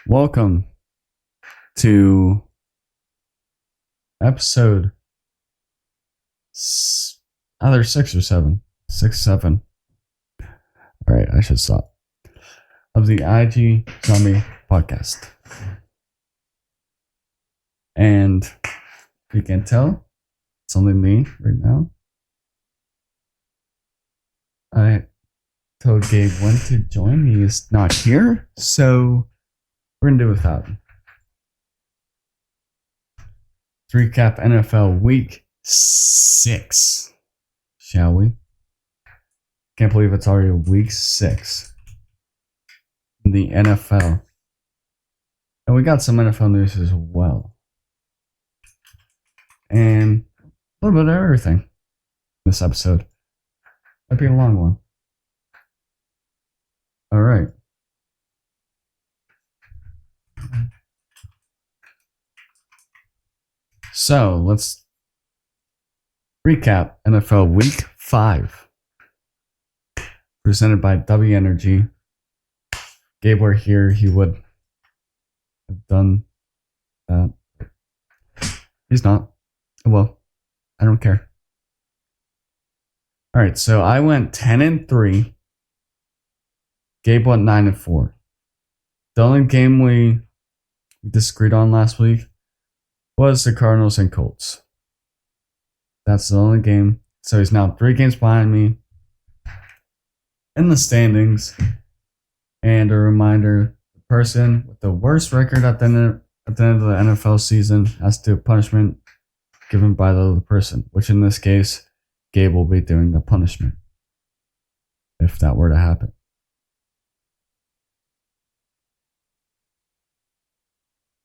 Welcome to episode either 6 or 7. 6, 7. All right, I should stop. Of the IG Zombie podcast. And if you can tell, it's only me right now. I told Gabe when to join. He is not here, so we're going to do without him. To recap NFL Week 6, shall we? Can't believe it's already Week 6 in the NFL. And we got some NFL news as well. And a little bit of everything this episode. Might be a long one. All right. So let's recap NFL Week 5. Presented by DUBBY Energy. Gabe were here, he would have done that. He's not. Well, I don't care. Alright, so I went 10-3. Gabe went 9-4. The only game we disagreed on last week was the Cardinals and Colts. That's the only game. So he's now 3 games behind me in the standings. And a reminder, the person with the worst record at the end of the NFL season has to do punishment given by the other person, which in this case, Gabe will be doing the punishment if that were to happen.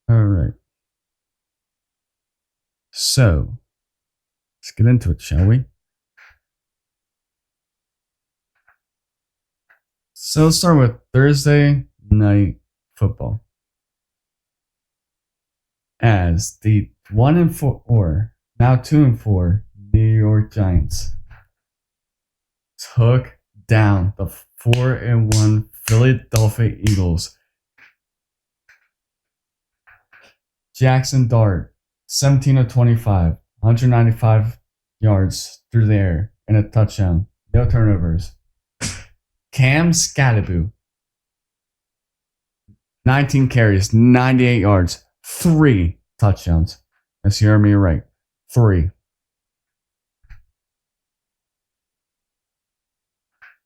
All right. So, let's get into it, shall we? So let's start with Thursday night football. As the 1-4, now 2-4 New York Giants took down the 4-1 Philadelphia Eagles. Jackson Dart, 17-25, 195 yards through the air and a touchdown. No turnovers. Cam Scatterbo, 19 carries, 98 yards, 3 touchdowns. Yes, you heard me right. 3.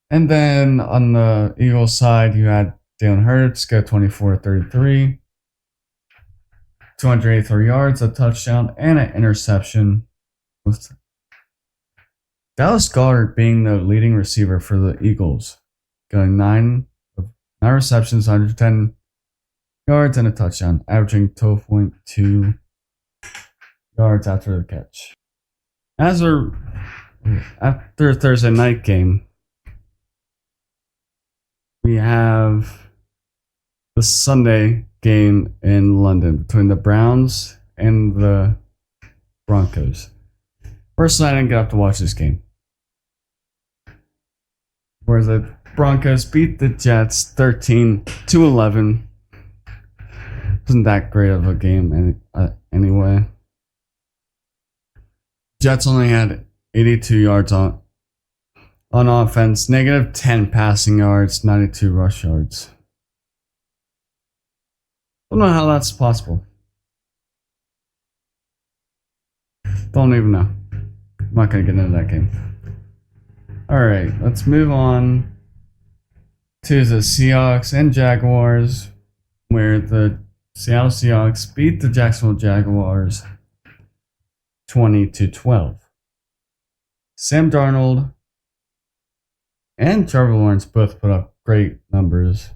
And then on the Eagles side, you had Jalen Hurts go 24-33, 283 yards, a touchdown, and an interception. With Dallas Goedert being the leading receiver for the Eagles, going 9 receptions, 110 yards, and a touchdown, averaging 12.2 yards after the catch. After Thursday night game, we have the Sunday game in London between the Browns and the Broncos. Personally, I didn't get up to watch this game, where the Broncos beat the Jets 13-11. Wasn't that great of a game anyway. Jets only had 82 yards on offense, -10 passing yards, 92 rush yards. Don't know how that's possible. Don't even know. I'm not going to get into that game. Alright, let's move on to the Seahawks and Jaguars, where the Seattle Seahawks beat the Jacksonville Jaguars 20-12. Sam Darnold and Trevor Lawrence both put up great numbers.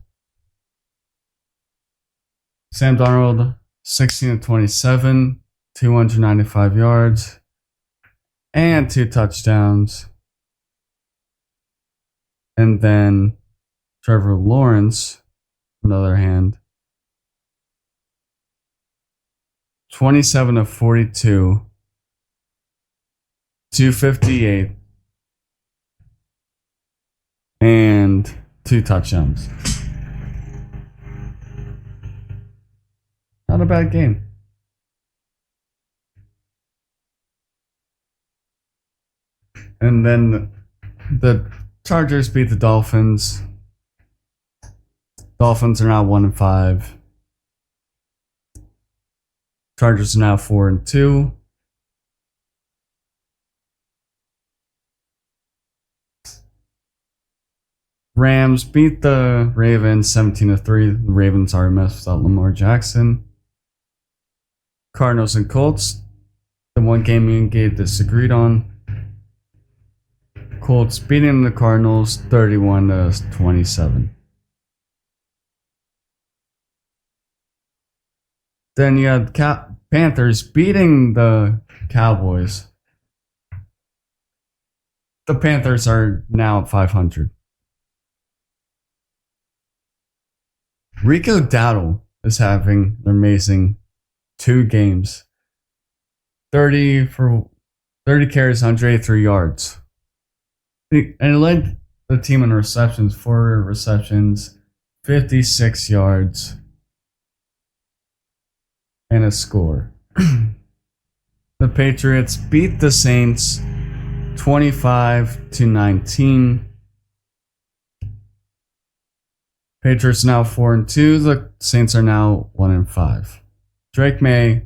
Sam Darnold, 16-27, 295 yards, and 2 touchdowns. And then Trevor Lawrence, on the other hand, 27-42, 258, and 2 touchdowns. bad game. And then the Chargers beat the Dolphins. Dolphins are now 1-5. Chargers are now 4-2. Rams beat the Ravens 17-3. The Ravens are a mess without Lamar Jackson. Cardinals and Colts. The one game me and Gabe disagreed on. Colts beating the Cardinals 31-27. Then you had Panthers beating the Cowboys. The Panthers are now at 500. Rico Dowdle is having an amazing 2 games. 30 carries, 183 yards. And it led the team in receptions, 4 receptions, 56 yards, and a score. The Patriots beat the Saints 25-19. Patriots now 4-2. The Saints are now 1-5. Drake May,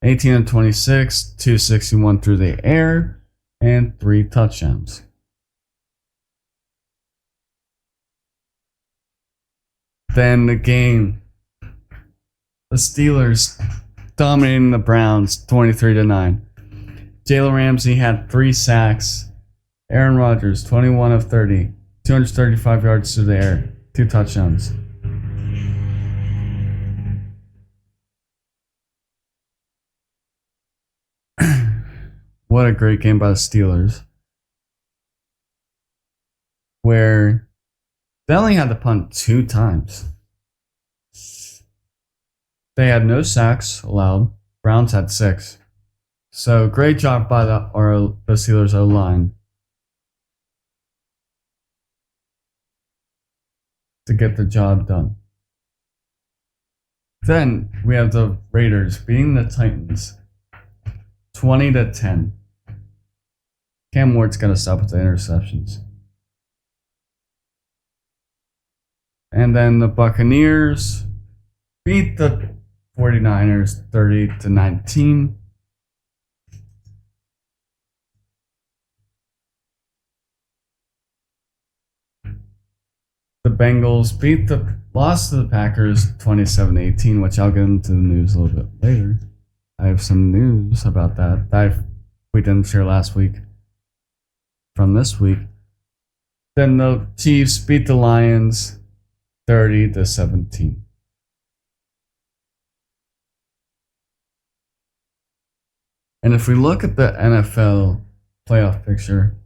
18-26, 261 through the air, and 3 touchdowns. Then the game. The Steelers dominating the Browns 23-9. Jalen Ramsey had 3 sacks. Aaron Rodgers, 21 of 30, 235 yards through the air, 2 touchdowns. What a great game by the Steelers. Where they only had to punt 2 times. They had no sacks allowed. Browns had 6. So great job by the Steelers O-line to get the job done. Then we have the Raiders beating the Titans 20-10. Cam Ward's got to stop with the interceptions. And then the Buccaneers beat the 49ers 30-19. The Bengals lost to the Packers 27-18, which I'll get into the news a little bit later. I have some news about that we didn't share last week from this week. Then the Chiefs beat the Lions 30-17. And if we look at the NFL playoff picture,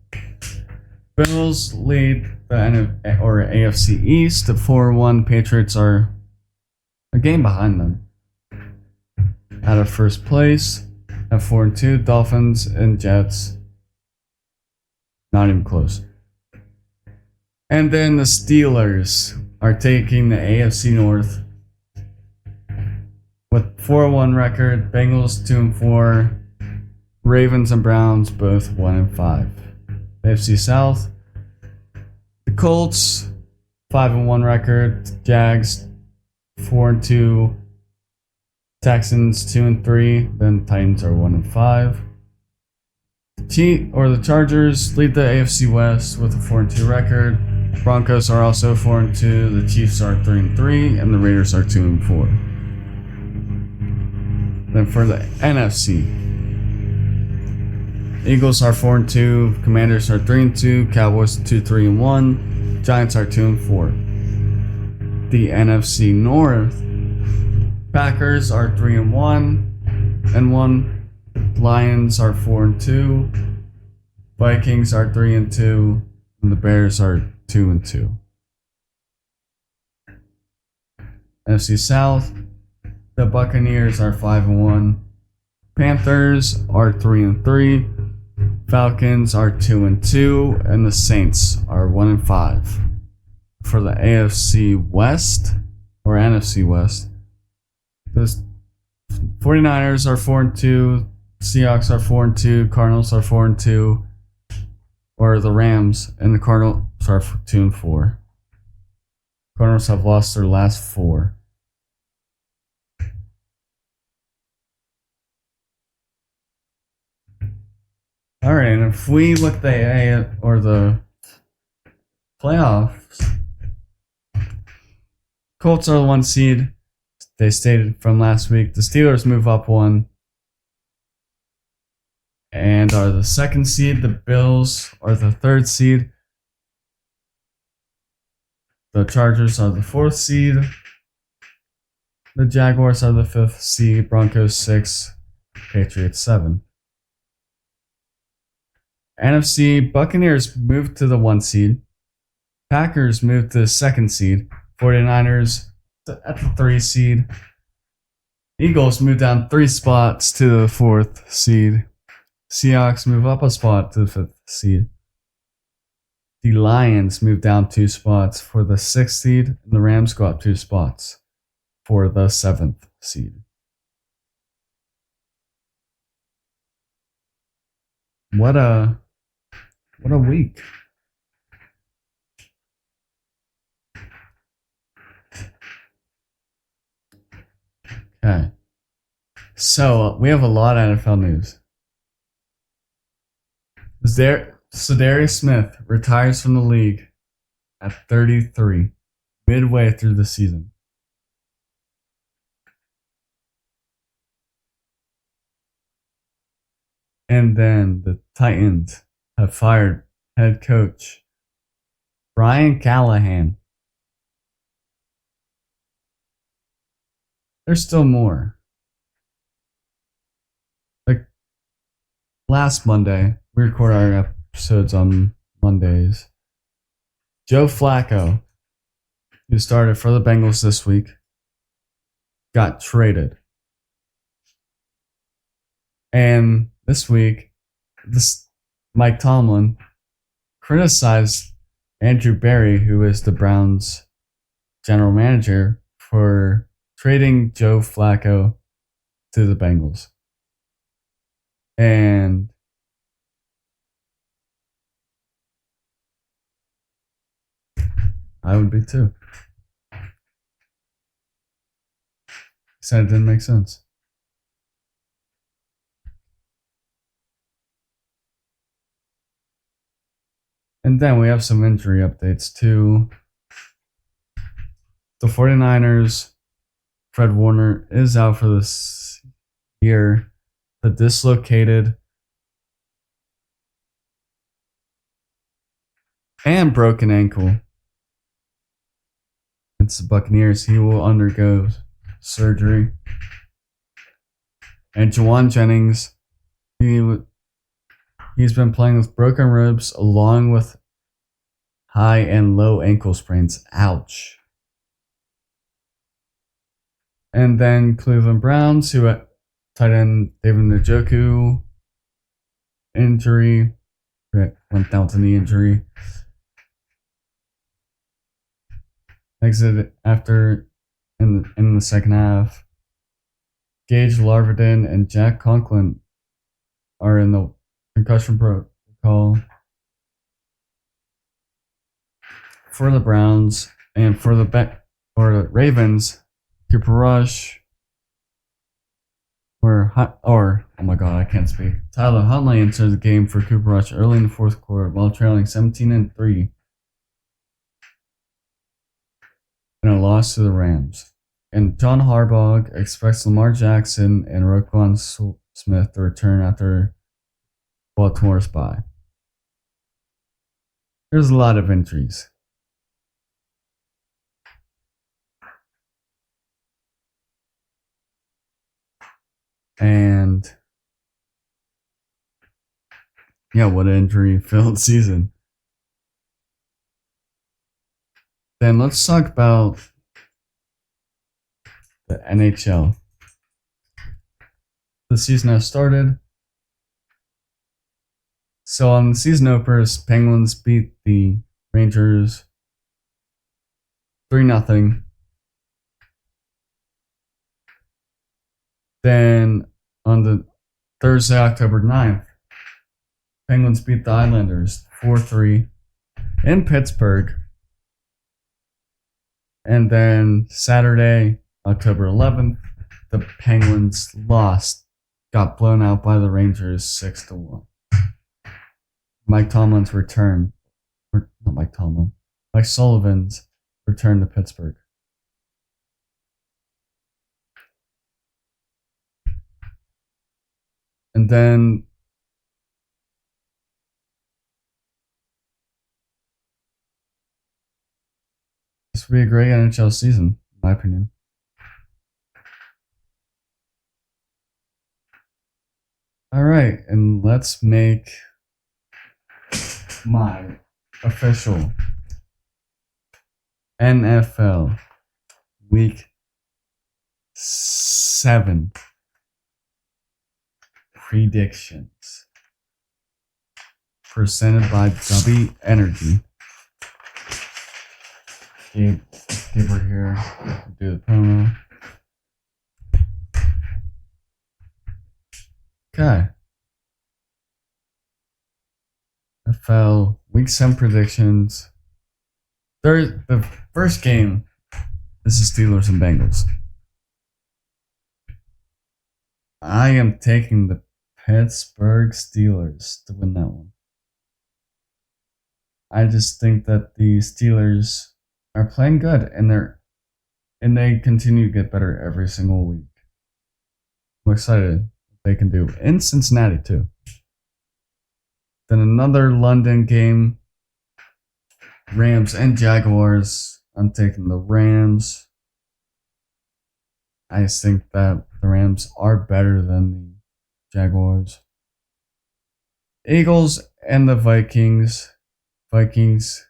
Bills lead the AFC East at 4-1. Patriots are a game behind them. Out of first place at 4-2. Dolphins and Jets, not even close. And then the Steelers are taking the AFC North with 4-1 record. Bengals 2-4. Ravens and Browns both 1-5. AFC South, the Colts 5-1 record. Jags 4-2. Texans 2-3. Then Titans are 1-5. The Chargers lead the AFC West with a 4-2 record. Broncos are also 4-2. The Chiefs are 3-3, and the Raiders are 2-4. Then for the NFC, Eagles are 4-2, Commanders are 3-2, Cowboys 2-3-1, Giants are 2-4. The NFC North, Packers are 3-1, Lions are 4-2, Vikings are 3-2, and the Bears are 2-2. NFC South, the Buccaneers are 5-1, Panthers are 3-3. Falcons are 2-2, and the Saints are 1-5. For the AFC West or NFC West, The 49ers are 4-2, Seahawks are 4-2, Cardinals are 4-2, or the Rams and the Cardinals are 2-4. Cardinals have lost their last 4. All right, and if we look at the A or the playoffs, Colts are the 1 seed. They stated from last week. The Steelers move up 1 and are the 2nd seed. The Bills are the 3rd seed. The Chargers are the 4th seed. The Jaguars are the 5th seed. Broncos 6. Patriots 7. NFC, Buccaneers moved to the 1 seed. Packers moved to the 2nd seed. 49ers at the 3 seed. Eagles move down 3 spots to the 4th seed. Seahawks move up a spot to the 5th seed. The Lions move down 2 spots for the 6th seed, and the Rams go up 2 spots for the 7th seed. What a week. Okay. So we have a lot of NFL news. Zadarius Smith retires from the league at 33, midway through the season. And then the Titans have fired head coach Brian Callahan. There's still more. Like last Monday, we record our episodes on Mondays. Joe Flacco, who started for the Bengals this week, got traded. And this week, Mike Tomlin criticized Andrew Berry, who is the Browns' general manager, for trading Joe Flacco to the Bengals. And I would be too. He said it didn't make sense. And then we have some injury updates too. The 49ers, Fred Warner is out for this year. The dislocated and broken ankle. It's the Buccaneers. He will undergo surgery. And Juwan Jennings, he's been playing with broken ribs along with high and low ankle sprains. Ouch. And then Cleveland Browns, who had tight end David Njoku injury, went down to knee injury. Exited after in the second half. Gage Larvin and Jack Conklin are in the concussion protocol for the Browns, and for the Ravens. Cooper Rush oh my god, I can't speak. Tyler Huntley entered the game for Cooper Rush early in the 4th quarter while trailing 17-3 in a loss to the Rams. And John Harbaugh expects Lamar Jackson and Roquan Smith to return after Baltimore's bye. There's a lot of injuries. And yeah, what an injury-filled season. Then let's talk about the NHL. The season has started. So on the season openers, Penguins beat the Rangers 3-0. Then on the Thursday, October 9th, Penguins beat the Islanders 4-3 in Pittsburgh. And then Saturday, October 11th, the Penguins got blown out by the Rangers 6-1. Mike Sullivan's return to Pittsburgh. And then this would be a great NHL season, in my opinion. All right, and let's make my official NFL Week 7 predictions presented by DUBBY Energy. Gabe here, do the promo. Okay. NFL Week 7 predictions. The first game is the Steelers and Bengals. I am taking the Pittsburgh Steelers to win that one. I just think that the Steelers are playing good and they continue to get better every single week. I'm excited what they can do in Cincinnati too. Then another London game, Rams and Jaguars. I'm taking the Rams. I just think that the Rams are better than the Jaguars. Eagles and the Vikings. Vikings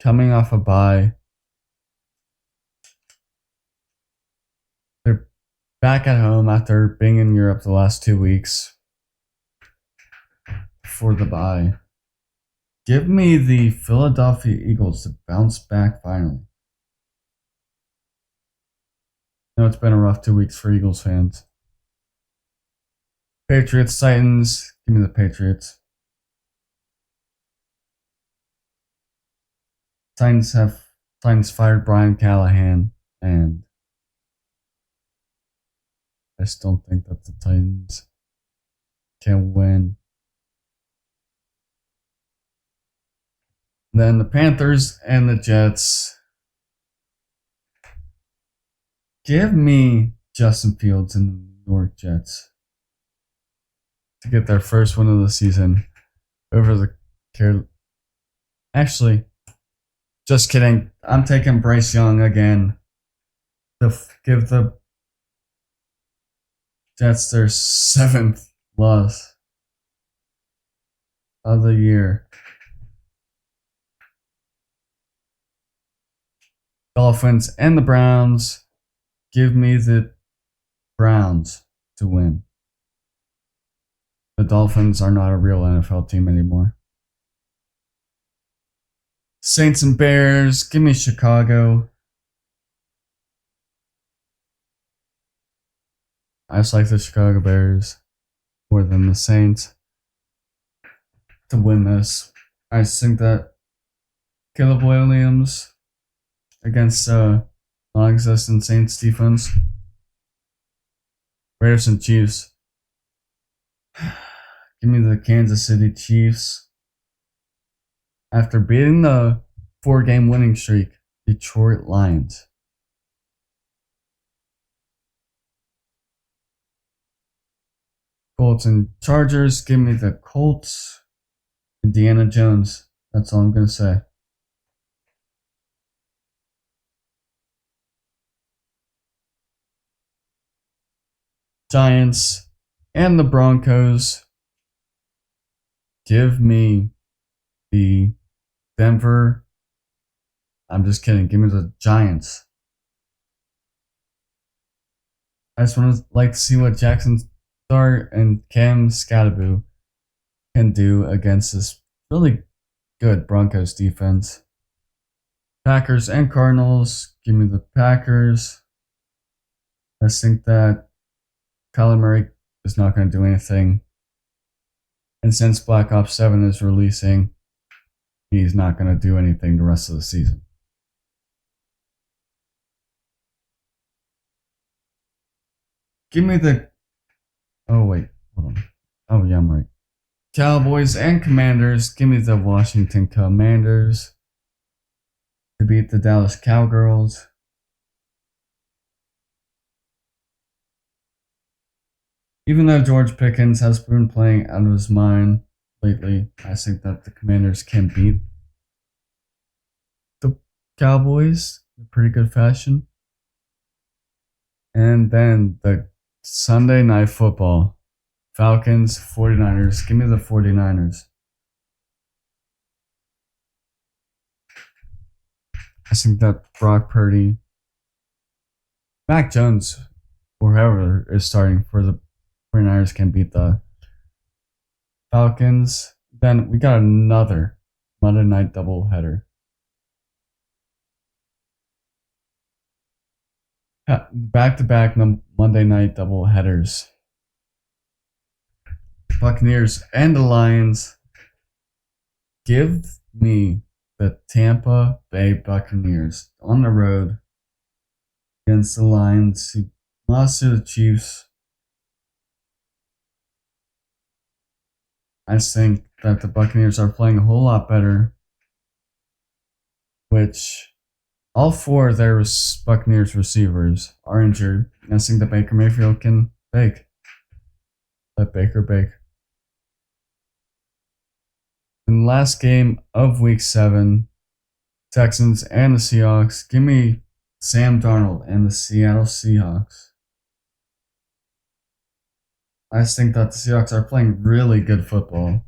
coming off a bye. They're back at home after being in Europe the last 2 weeks for the bye. Give me the Philadelphia Eagles to bounce back finally. I know it's been a rough 2 weeks for Eagles fans. Patriots, Titans. Give me the Patriots. Titans fired Brian Callahan, and I just don't think that the Titans can win. Then the Panthers and the Jets. Give me Justin Fields and the New York Jets to get their first win of the season over the Actually, just kidding. I'm taking Bryce Young again to give the Jets their 7th loss of the year. Dolphins and the Browns. Give me the Browns to win. The Dolphins are not a real NFL team anymore. Saints and Bears. Give me Chicago. I just like the Chicago Bears more than the Saints to win this. I just think that Caleb Williams against non-existent Saints defense. Raiders and Chiefs. Give me the Kansas City Chiefs. After beating the 4-game winning streak, Detroit Lions. Colts and Chargers. Give me the Colts. Indiana Jones. That's all I'm going to say. Giants and the Broncos. Give me the Denver. I'm just kidding. Give me the Giants. I just want to see what Jackson Dart and Cam Scatterboo can do against this really good Broncos defense. Packers and Cardinals. Give me the Packers. I think that Kyler Murray is not going to do anything. And since Black Ops 7 is releasing, he's not going to do anything the rest of the season. Give me the... Oh, wait. Hold on. Oh, yeah, I'm right. Cowboys and Commanders. Give me the Washington Commanders to beat the Dallas Cowgirls. Even though George Pickens has been playing out of his mind lately, I think that the Commanders can beat the Cowboys in pretty good fashion. And then the Sunday Night Football. Falcons, 49ers. Give me the 49ers. I think that Brock Purdy, Mac Jones, or whoever is starting for the 49ers can beat the Falcons. Then we got another Monday night doubleheader. Back-to-back Monday night doubleheaders. Buccaneers and the Lions. Give me the Tampa Bay Buccaneers on the road against the Lions, who lost to the Chiefs. I think that the Buccaneers are playing a whole lot better, which all four of their Buccaneers receivers are injured. I think that Baker Mayfield can bake. Let Baker bake. In the last game of Week 7, Texans and the Seahawks. Give me Sam Darnold and the Seattle Seahawks. I think that the Seahawks are playing really good football. I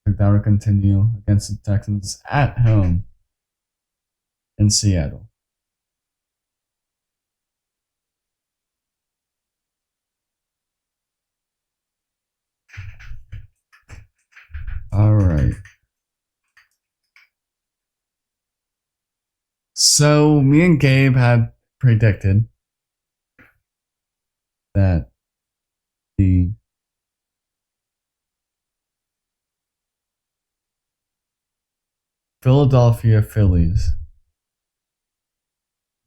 think that will continue against the Texans at home in Seattle. All right. So me and Gabe had predicted that the Philadelphia Phillies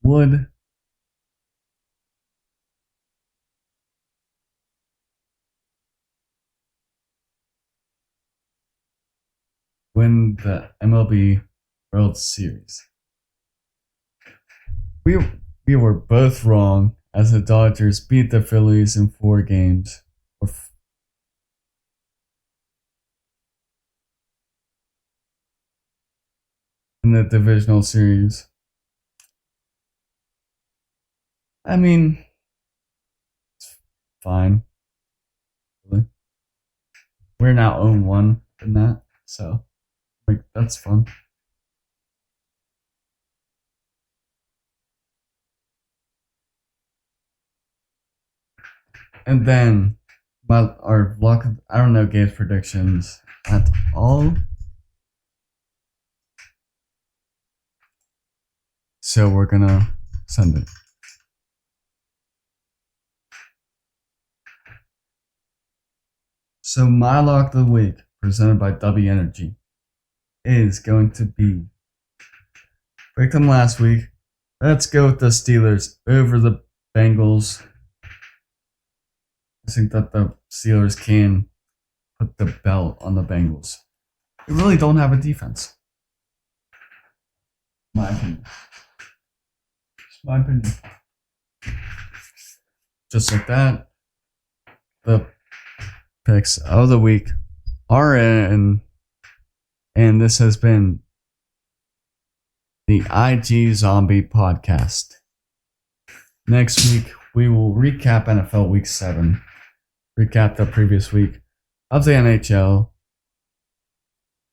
would win the MLB World Series. We were both wrong, as the Dodgers beat the Phillies in 4 games. In the divisional series. I mean, it's fine. Really. We're now 0-1 in that, so that's fun. And then, our luck, I don't know Gabe's predictions at all. So we're gonna send it. So my lock of the week, presented by DUBBY Energy, is going to be, picked them last week. Let's go with the Steelers over the Bengals. I think that the Steelers can put the belt on the Bengals. They really don't have a defense. My opinion. Just my opinion. Just like that, the picks of the week are in, and this has been the IG Zombie Podcast. Next week, we will recap NFL Week 7, recap the previous week of the NHL,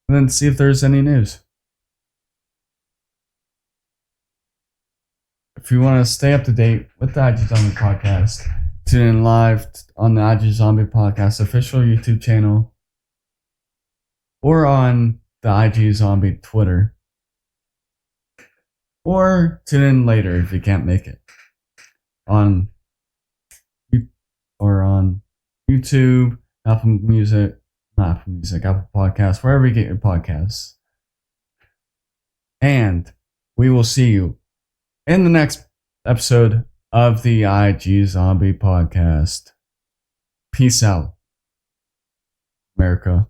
and then see if there's any news. If you want to stay up to date with the IG Zombie Podcast, tune in live on the IG Zombie Podcast official YouTube channel or on the IG Zombie Twitter. Or tune in later if you can't make it on YouTube, Apple Music, not Apple Music, Apple Podcasts, wherever you get your podcasts. And we will see you in the next episode of the IG Zombie Podcast. Peace out, America.